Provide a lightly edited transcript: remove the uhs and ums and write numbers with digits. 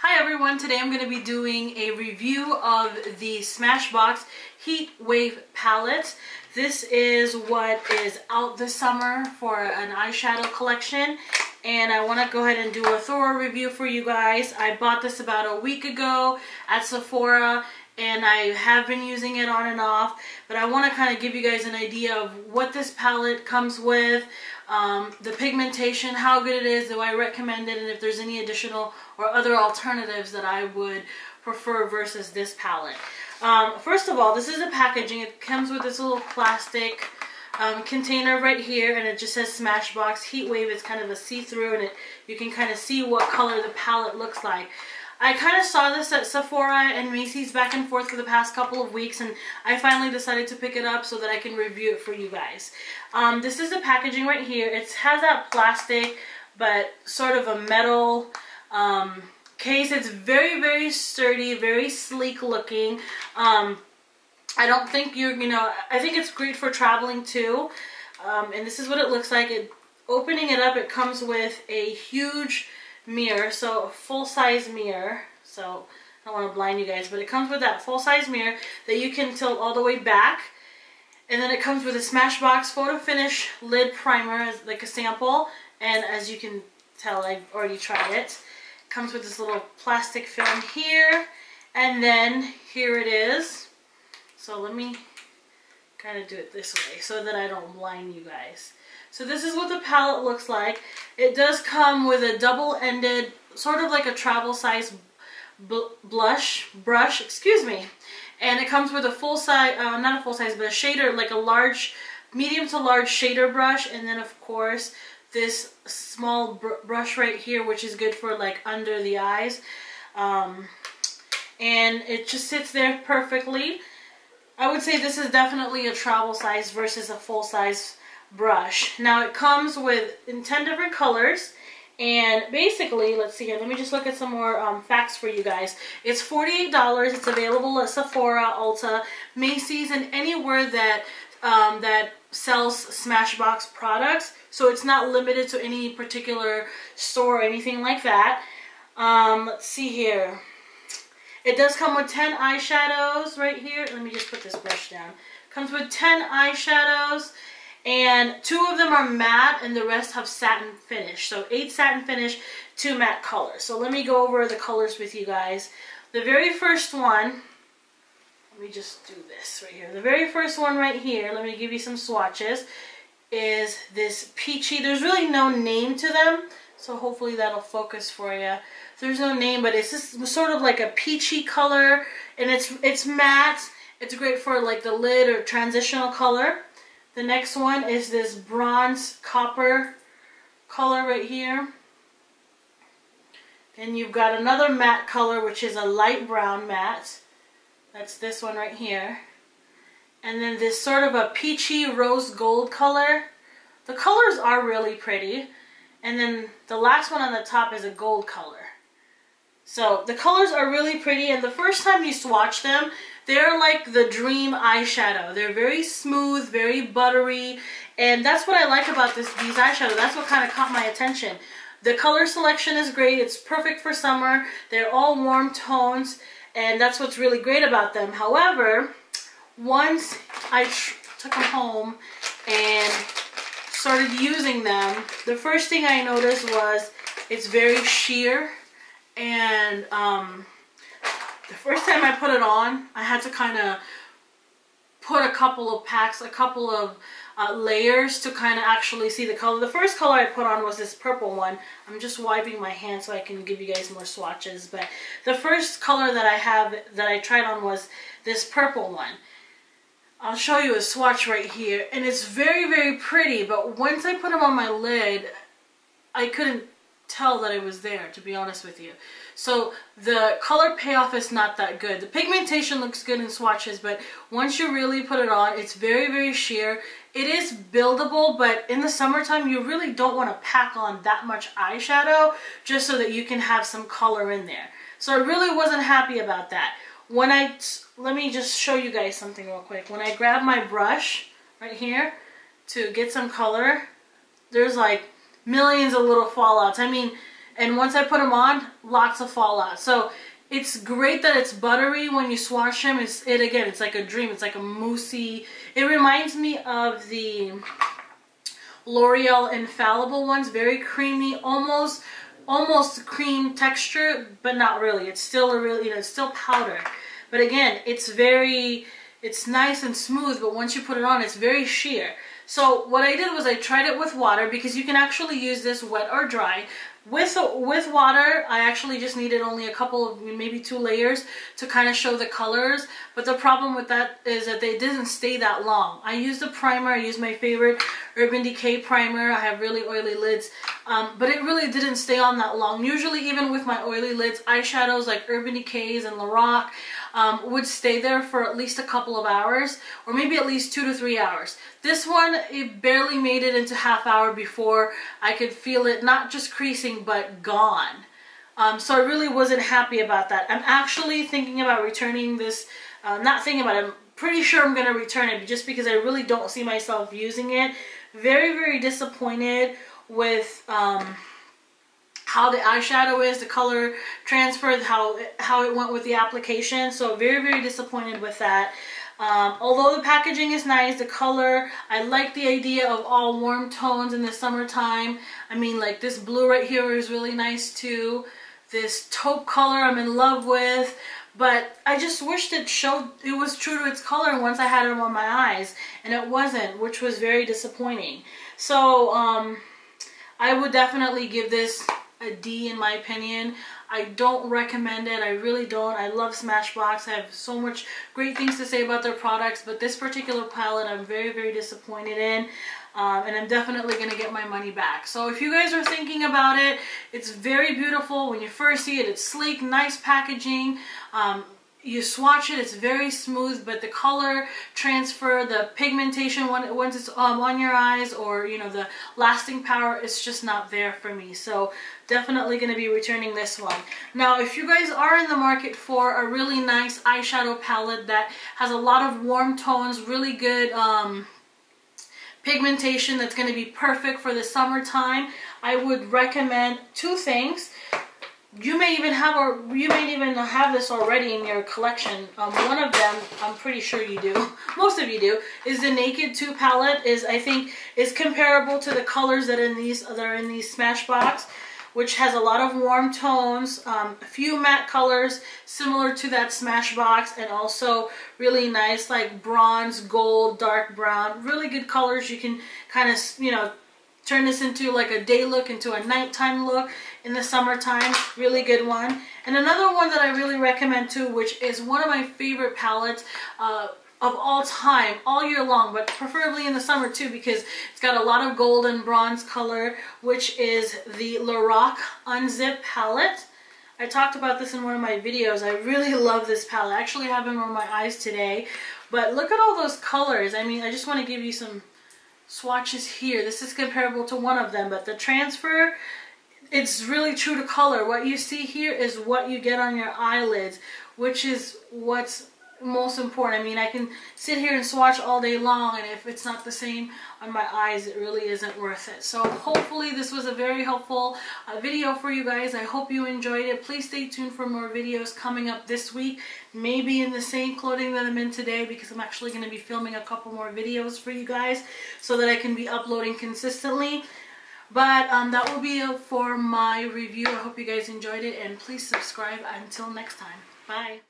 Hi everyone, today I'm going to be doing a review of the Smashbox Heat Wave palette. This is what is out this summer for an eyeshadow collection, and I want to go ahead and do a thorough review for you guys. I bought this about a week ago at Sephora, and I have been using it on and off, but I want to kind of give you guys an idea of what this palette comes with, the pigmentation, how good it is, do I recommend it, and if there's any additional or other alternatives that I would prefer versus this palette. First of all, this is the packaging. It comes with this little plastic container right here, and it just says Smashbox Heat Wave. It's kind of a see-through, and you can kind of see what color the palette looks like. I kind of saw this at Sephora and Macy's back and forth for the past couple of weeks, and I finally decided to pick it up so that I can review it for you guys. This is the packaging right here. It has that plastic but sort of a metal case. It's very, very sturdy, very sleek looking. I don't think I think it's great for traveling too. And this is what it looks like. Opening it up, it comes with a huge mirror, so a full-size mirror. So I don't want to blind you guys, but it comes with that full-size mirror that you can tilt all the way back. And then it comes with a Smashbox Photo Finish lid primer as like a sample. And as you can tell, I've already tried it. It comes with this little plastic film here, and then here it is. So let me kind of do it this way so that I don't blind you guys. So this is what the palette looks like. It does come with a double-ended, sort of like a travel size brush, excuse me. And it comes with a full size, not a full size, but a shader, like a large, medium to large shader brush. And then of course, this small brush right here, which is good for like under the eyes. And it just sits there perfectly. I would say this is definitely a travel size versus a full size brush. Now it comes with in 10 different colors, and basically, let's see here, let me just look at some more facts for you guys. It's $48. It's available at Sephora, Ulta, Macy's, and anywhere that that sells Smashbox products. So it's not limited to any particular store or anything like that. Let's see here. It does come with 10 eyeshadows right here. Let me just put this brush down. Comes with 10 eyeshadows, and 2 of them are matte and the rest have satin finish. So 8 satin finish, 2 matte colors. So let me go over the colors with you guys. The very first one, let me just do this right here. The very first one right here, let me give you some swatches, is this peachy. There's really no name to them, so hopefully that'll focus for you. There's no name, but it's just sort of like a peachy color, and it's matte. It's great for like the lid or transitional color. The next one is this bronze copper color right here. Then you've got another matte color, which is a light brown matte. That's this one right here. And then this sort of a peachy rose gold color. The colors are really pretty. And then the last one on the top is a gold color. So the colors are really pretty, and the first time you swatch them, they're like the dream eyeshadow. They're very smooth, very buttery, and that's what I like about these eyeshadows. That's what kind of caught my attention. The color selection is great. It's perfect for summer. They're all warm tones, and that's what's really great about them. However, once I took them home and started using them, the first thing I noticed was it's very sheer. And the first time I put it on, I had to kind of put a couple of packs, a couple of layers to kind of actually see the color. The first color I put on was this purple one. I'm just wiping my hand so I can give you guys more swatches. But the first color that I tried on was this purple one. I'll show you a swatch right here. And it's very, very pretty. But once I put them on my lid, I couldn't tell that it was there, to be honest with you. So the color payoff is not that good. The pigmentation looks good in swatches, but once you really put it on, it's very, very sheer. It is buildable, but in the summertime you really don't want to pack on that much eyeshadow just so that you can have some color in there. So I really wasn't happy about that. Let me just show you guys something real quick. When I grab my brush right here to get some color, there's like millions of little fallouts. I mean, and once I put them on, lots of fallout. So it's great that it's buttery when you swatch them. It's like a dream. It's like a moussey. It reminds me of the L'Oreal Infallible ones. Very creamy, almost cream texture, but not really. It's still it's still powder. But again, it's nice and smooth, but once you put it on, it's very sheer. So what I did was I tried it with water, because you can actually use this wet or dry. With water, I actually just needed only a couple of, maybe 2 layers to kind of show the colors. But the problem with that is that they didn't stay that long. I used a primer. I used my favorite Urban Decay primer. I have really oily lids, but it really didn't stay on that long. Usually, even with my oily lids, eyeshadows like Urban Decays and Lorac would stay there for at least a couple of hours, or maybe at least 2 to 3 hours. This one, it barely made it into half hour before I could feel it not just creasing, but gone. So I really wasn't happy about that. I'm actually thinking about returning this, not thinking about it, I'm pretty sure I'm going to return it, just because I really don't see myself using it. Very, very disappointed with how the eyeshadow is, the color transfer, how it went with the application. So very, very disappointed with that. Although the packaging is nice, the color, I like the idea of all warm tones in the summertime. I mean, like this blue right here is really nice too. This taupe color I'm in love with. But I just wished it was true to its color once I had it on my eyes, and it wasn't, which was very disappointing. So I would definitely give this a D in my opinion. I don't recommend it. I really don't. I love Smashbox. I have so much great things to say about their products, but this particular palette I'm very, very disappointed in. And I'm definitely going to get my money back. So if you guys are thinking about it, it's very beautiful. When you first see it, it's sleek, nice packaging. You swatch it, it's very smooth, but the color transfer, the pigmentation once it's on your eyes, or the lasting power, it's just not there for me. So definitely going to be returning this one. Now, if you guys are in the market for a really nice eyeshadow palette that has a lot of warm tones, really good pigmentation, that's going to be perfect for the summertime, I would recommend 2 things. You may even have this already in your collection. One of them, I'm pretty sure you do, most of you do, is the Naked 2 palette. I think is comparable to the colors that are in these Smashbox, which has a lot of warm tones, a few matte colors similar to that Smashbox, and also really nice like bronze, gold, dark brown, really good colors. You can kind of, turn this into like a day look, into a nighttime look in the summertime. Really good one. And another one that I really recommend too, which is one of my favorite palettes of all time, all year long, but preferably in the summer too, because it's got a lot of gold and bronze color, which is the Lorac Unzip palette. I talked about this in one of my videos. I really love this palette. I actually have them on my eyes today, but look at all those colors. I mean, I just want to give you some swatches here. This is comparable to one of them, but the transfer, it's really true to color. What you see here is what you get on your eyelids, which is what's most important. I mean, I can sit here and swatch all day long, and if it's not the same on my eyes, it really isn't worth it. So hopefully this was a very helpful video for you guys. I hope you enjoyed it. Please stay tuned for more videos coming up this week, maybe in the same clothing that I'm in today, because I'm actually going to be filming a couple more videos for you guys so that I can be uploading consistently. But that will be it for my review. I hope you guys enjoyed it, and please subscribe. Until next time, bye.